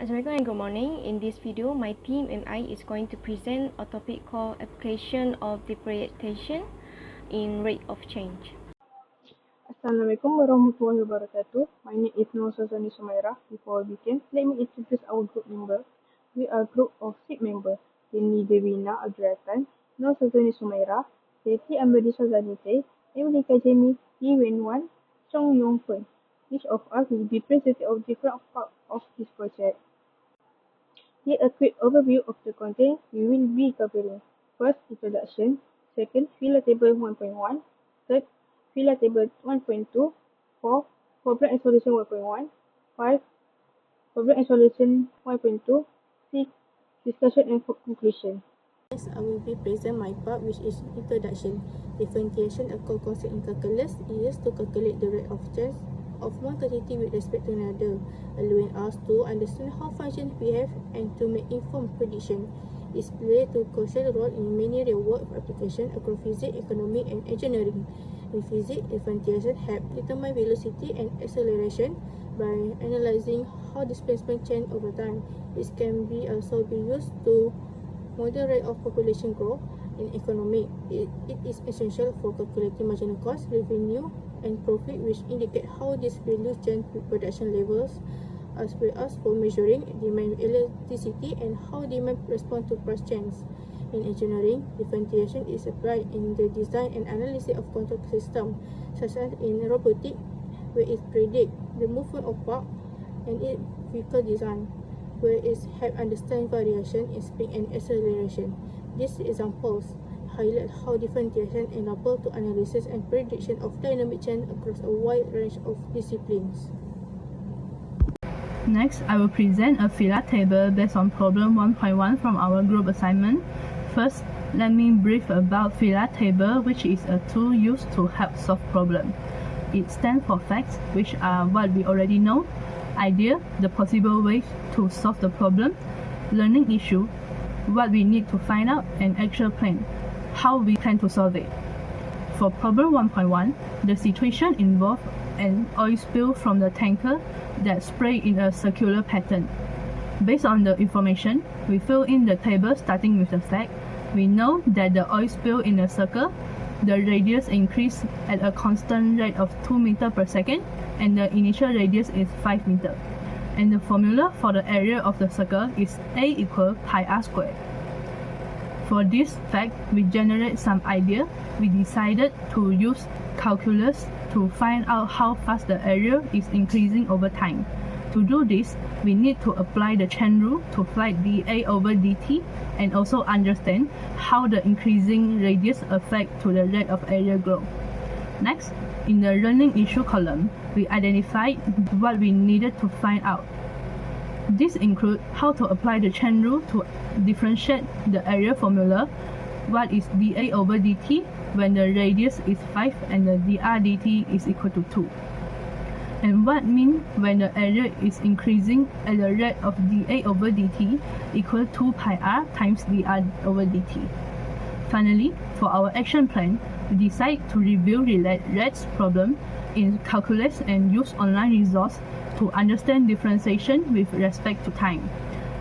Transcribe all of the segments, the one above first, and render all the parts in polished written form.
Assalamualaikum and good morning. In this video, my team and I is going to present a topic called application of differentiation in rate of change. Assalamualaikum warahmatullahi wabarakatuh. My name is Nur Sazani Sumaira. Before we begin, let me introduce our group members. We are a group of 6 members. Ini Devina Abdurrahman, Nur Sazani Sumaira, Seti Amadi Sazani Say, Emily Kajemi, Yi Wen Wan, Chong Yong Fen. Each of us will be presenting of different parts of this project. Here a quick overview of the content we will be covering. First, introduction. Second, filler table 1.1. Third, filler table 1.2. 4, problem and solution 1.1. 5, problem and solution 1.2. 6, discussion and conclusion. Next, I will be present my part, which is introduction. Differentiation, a core concept in calculus, is used to calculate the rate of change of one quantity with respect to another, allowing us to understand how functions behave and to make informed prediction. It plays a crucial role in many real-world applications across physics, economics, and engineering. In physics, differentiation helps determine velocity and acceleration by analyzing how displacement change over time. It can also be used to model rate of population growth. In economics, it is essential for calculating marginal cost, revenue, and profit, which indicate how these values change with production levels, as well as for measuring demand elasticity and how demand responds to price change. In engineering, differentiation is applied in the design and analysis of control systems, such as in robotics, where it predicts the movement of parts, and in vehicle design, where it helps understand variation in speed and acceleration. These examples highlight how differentiation enables to analysis and prediction of dynamic change across a wide range of disciplines. Next, I will present a filler table based on problem 1.1 from our group assignment. First, let me brief about filler table, which is a tool used to help solve problems. It stands for facts, which are what we already know, idea, the possible ways to solve the problem, learning issue, what we need to find out, and actual plan, how we plan to solve it. For problem 1.1, the situation involved an oil spill from the tanker that sprayed in a circular pattern. Based on the information, we fill in the table starting with the fact. We know that the oil spill in a circle, the radius increased at a constant rate of 2 meters per second, and the initial radius is 5 meters. And the formula for the area of the circle is A equals pi r squared. For this fact, we generate some idea. We decided to use calculus to find out how fast the area is increasing over time. To do this, we need to apply the chain rule to find dA over dt and also understand how the increasing radius affects to the rate of area growth. Next, in the learning issue column, we identified what we needed to find out. This includes how to apply the chain rule to differentiate the area formula, what is dA over dt when the radius is 5 and the dr dt is equal to 2, and what means when the area is increasing at the rate of dA over dt equal to pi r times dr over dt. Finally, for our action plan, we decide to review rates problem in calculus and use online resource to understand differentiation with respect to time.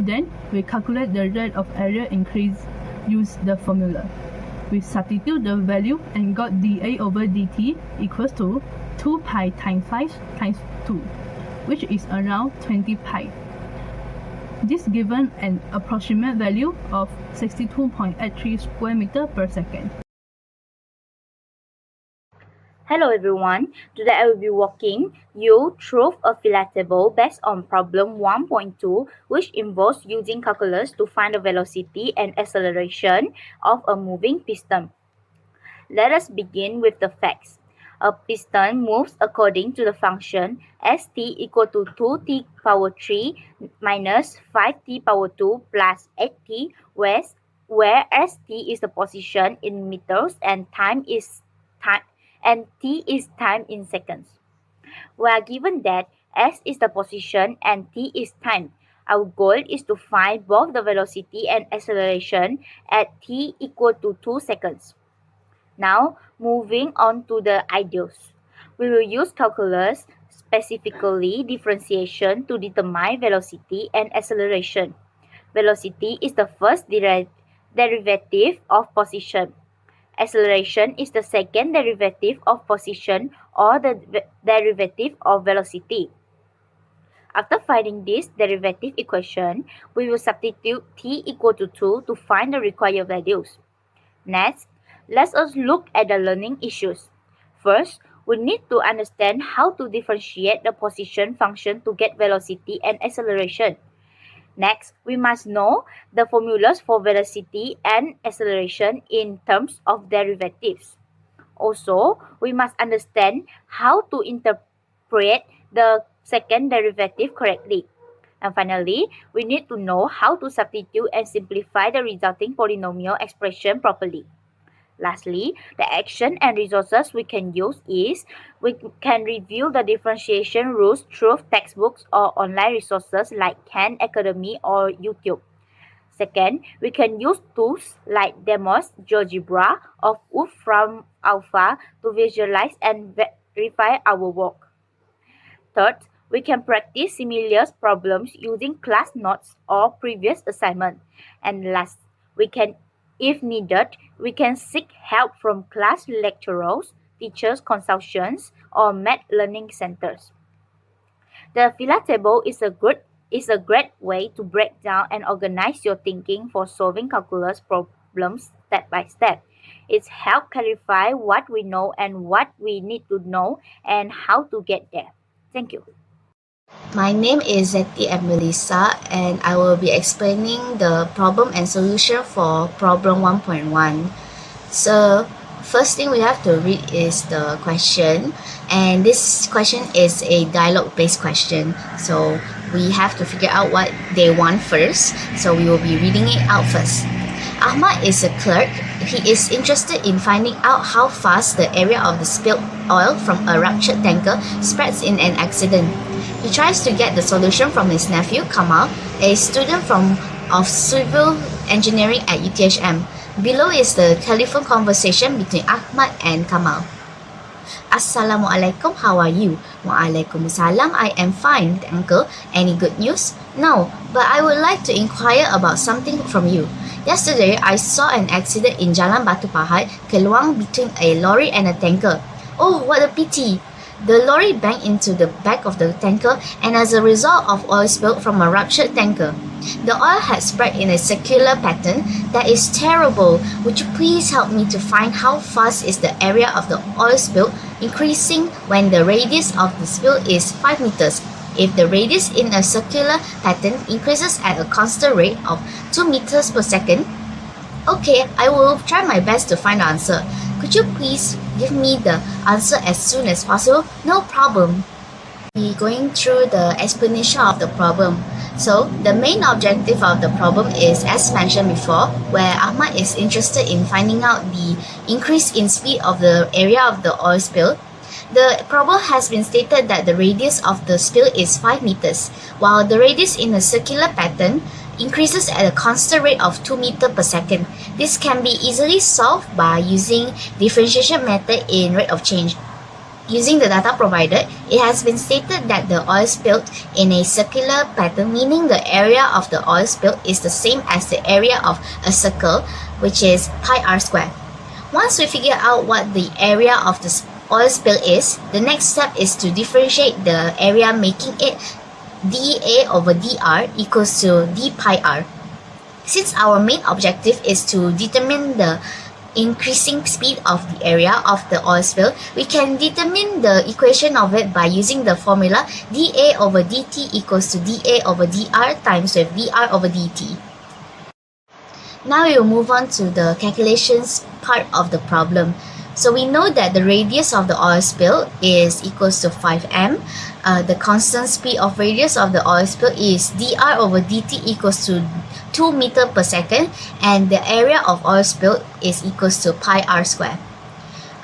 Then, we calculate the rate of area increase, use the formula. We substitute the value and got dA over dt equals to 2 pi times 5 times 2, which is around 20 pi. This given an approximate value of 62.83 square meter per second. Hello everyone, today I will be walking you through a filler table based on problem 1.2, which involves using calculus to find the velocity and acceleration of a moving piston. Let us begin with the facts. A piston moves according to the function st equal to 2t power 3 minus 5t power 2 plus 8t, where st is the position in meters and t is time in seconds. We are given that s is the position and t is time. Our goal is to find both the velocity and acceleration at t equal to 2 seconds. Now, moving on to the ideals. We will use calculus specifically differentiation to determine velocity and acceleration. Velocity is the first derivative of position. Acceleration is the second derivative of position or the derivative of velocity. After finding this derivative equation, we will substitute t equal to 2 to find the required values. Next, let us look at the learning issues. First, we need to understand how to differentiate the position function to get velocity and acceleration. Next, we must know the formulas for velocity and acceleration in terms of derivatives. Also, we must understand how to interpret the second derivative correctly. And finally, we need to know how to substitute and simplify the resulting polynomial expression properly. Lastly, the action and resources we can use is we can review the differentiation rules through textbooks or online resources like Khan Academy or YouTube. Second, we can use tools like demos, GeoGebra, or Wolfram Alpha to visualize and verify our work. Third, we can practice similar problems using class notes or previous assignment. And last, we can, if needed, we can seek help from class lecturers, teachers' consultations, or math learning centers. The Fila table is a great way to break down and organize your thinking for solving calculus problems step by step. It helps clarify what we know and what we need to know and how to get there. Thank you. My name is Zeti and Melissa, and I will be explaining the problem and solution for problem 1.1. So, first thing we have to read is the question, and this question is a dialogue-based question. So, we have to figure out what they want first. So, we will be reading it out first. Ahmad is a clerk. He is interested in finding out how fast the area of the spilled oil from a ruptured tanker spreads in an accident. He tries to get the solution from his nephew Kamal, a student of civil engineering at UTHM. Below is the telephone conversation between Ahmad and Kamal. Assalamualaikum, how are you? Waalaikumsalam, I am fine, uncle. Any good news? No, but I would like to inquire about something from you. Yesterday, I saw an accident in Jalan Batu Pahat, Keluang, between a lorry and a tanker. Oh, what a pity! The lorry banged into the back of the tanker, and as a result of oil spilled from a ruptured tanker. The oil had spread in a circular pattern. That is terrible. Would you please help me to find how fast is the area of the oil spill increasing when the radius of the spill is 5 meters? If the radius in a circular pattern increases at a constant rate of 2 meters per second, okay, I will try my best to find the answer. Could you please give me the answer as soon as possible? No problem. We're going through the explanation of the problem. So, the main objective of the problem is, as mentioned before, where Ahmad is interested in finding out the increase in speed of the area of the oil spill. The problem has been stated that the radius of the spill is 5 meters, while the radius in a circular pattern increases at a constant rate of 2 meters per second. This can be easily solved by using differentiation method in rate of change. Using the data provided, it has been stated that the oil spilled in a circular pattern, meaning the area of the oil spill is the same as the area of a circle, which is pi r squared. Once we figure out what the area of the oil spill is, the next step is to differentiate the area, making it dA over dr equals to d pi r. Since our main objective is to determine the increasing speed of the area of the oil spill, we can determine the equation of it by using the formula dA over dt equals to dA over dr times with dr over dt. Now we will move on to the calculations part of the problem. So we know that the radius of the oil spill is equals to 5m. The constant speed of radius of the oil spill is dr over dt equals to 2 meters per second, and the area of oil spill is equals to pi r squared.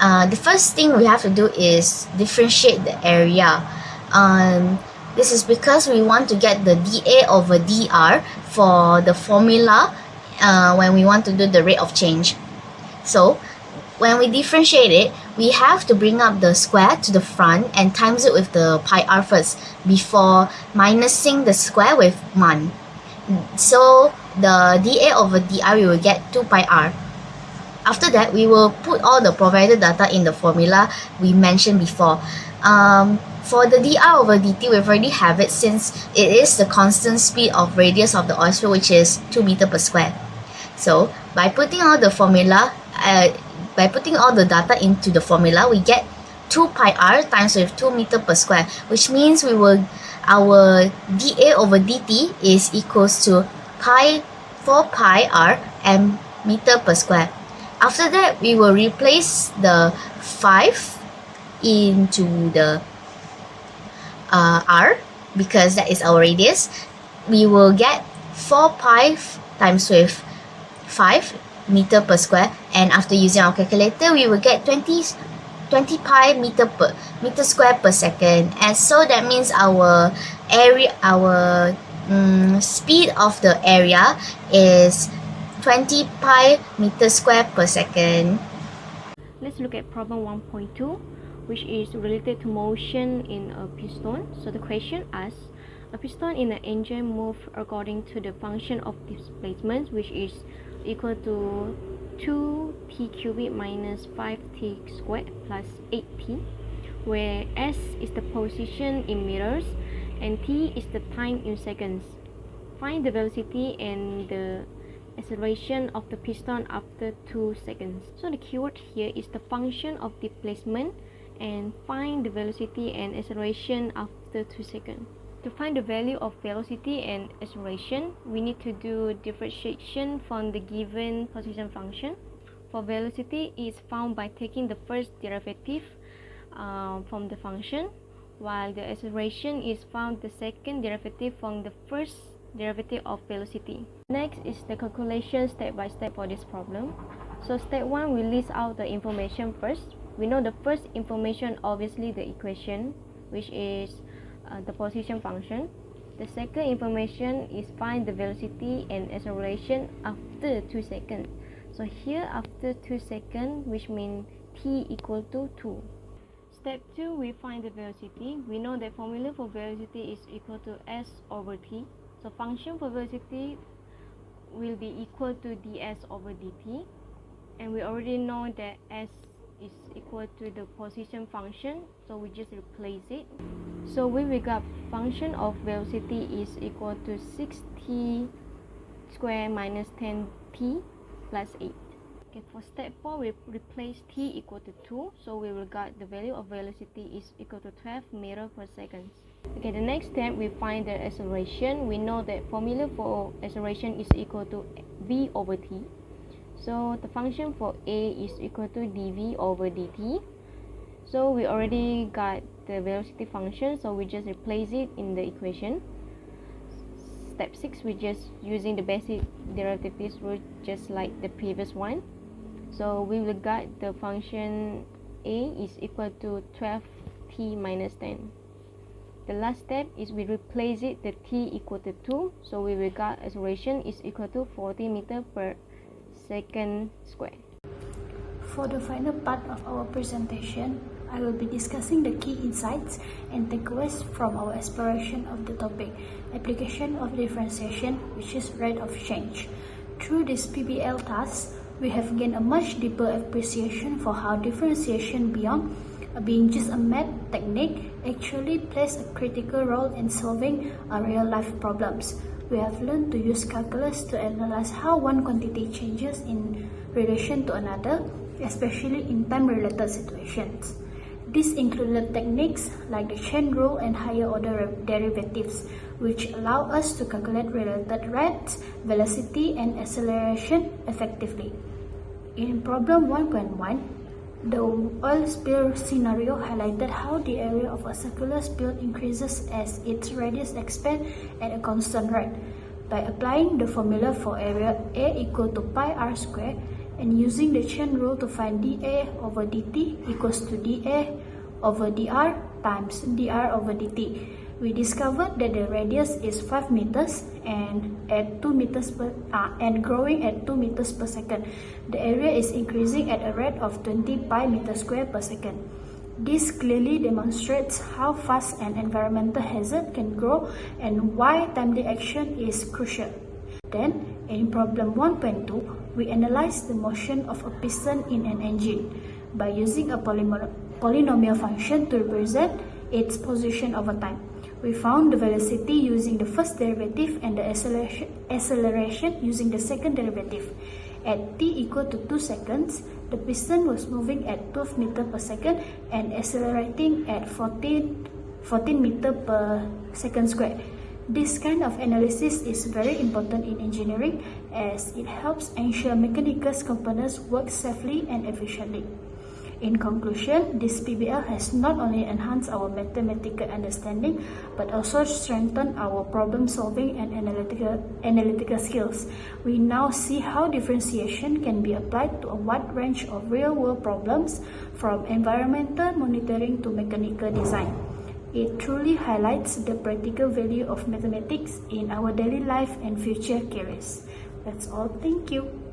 The first thing we have to do is differentiate the area. This is because we want to get the dA over dr for the formula when we want to do the rate of change. So when we differentiate it, we have to bring up the square to the front and times it with the pi r first before minusing the square with 1. So the dA over dr we will get 2 pi r. After that, we will put all the provided data in the formula we mentioned before. For the dr over dt, we already have it since it is the constant speed of radius of the oil spill, which is 2 meter per square. So by putting all the data into the formula, we get 2 pi r times with 2 meter per square, which means our dA over dt is equals to 4 pi r m meter per square. After that, we will replace the 5 into the r because that is our radius. We will get 4 pi times with 5 meter per square, and after using our calculator, we will get 20 pi meter square per second. And so that means our speed of the area is 20 pi meter square per second. Let's look at problem 1.2, which is related to motion in a piston. So the question asks, a piston in an engine moves according to the function of displacement, which is equal to 2t cubic minus 5t squared plus 8t, where s is the position in meters and t is the time in seconds. Find the velocity and the acceleration of the piston after 2 seconds. So the keyword here is the function of displacement and find the velocity and acceleration after 2 seconds. To find the value of velocity and acceleration, we need to do differentiation from the given position function. For velocity, it is found by taking the first derivative from the function, while the acceleration is found the second derivative from the first derivative of velocity. Next is the calculation step by step for this problem. So step 1, we list out the information first. We know the first information, obviously the equation, which is the position function. The second information is find the velocity and acceleration after 2 seconds. So here after 2 seconds, which means t equal to 2. Step 2, we find the velocity. We know the formula for velocity is equal to s over t. So function for velocity will be equal to ds over dt. And we already know that s is equal to the position function, so we just replace it. So we got function of velocity is equal to 6t squared minus 10t plus 8. Okay, for step 4, we replace t equal to 2, so we will get the value of velocity is equal to 12 meter per second. Okay, the next step, we find the acceleration. We know that formula for acceleration is equal to v over t. So the function for a is equal to dv over dt. So we already got the velocity function, so we just replace it in the equation. Step 6, we just using the basic derivatives rule just like the previous one. So we will get the function a is equal to 12t minus 10. The last step is we replace it the t equal to 2, so we will get acceleration is equal to 40 meter per second square. For the final part of our presentation, I will be discussing the key insights and takeaways from our exploration of the topic, application of differentiation, which is rate of change. Through this PBL task, we have gained a much deeper appreciation for how differentiation beyond being just a math technique actually plays a critical role in solving our real-life problems. We have learned to use calculus to analyze how one quantity changes in relation to another, especially in time-related situations. This included techniques like the chain rule and higher-order derivatives, which allow us to calculate related rates, velocity, and acceleration effectively. In problem 1.1, the oil spill scenario highlighted how the area of a circular spill increases as its radius expands at a constant rate. By applying the formula for area A equal to pi r squared and using the chain rule to find dA over dt equals to dA over dr times dr over dt, We discovered that the radius is 5 meters and growing at 2 meters per second. The area is increasing at a rate of 20 pi meter square per second. This clearly demonstrates how fast an environmental hazard can grow and why timely action is crucial. Then, in problem 1.2, we analyzed the motion of a piston in an engine by using a polynomial function to represent its position over time. We found the velocity using the first derivative and the acceleration using the second derivative. At t equal to 2 seconds, the piston was moving at 12 meters per second and accelerating at 14 meters per second square. This kind of analysis is very important in engineering as it helps ensure mechanical components work safely and efficiently. In conclusion, this PBL has not only enhanced our mathematical understanding but also strengthened our problem-solving and analytical skills. We now see how differentiation can be applied to a wide range of real-world problems, from environmental monitoring to mechanical design. It truly highlights the practical value of mathematics in our daily life and future careers. That's all. Thank you.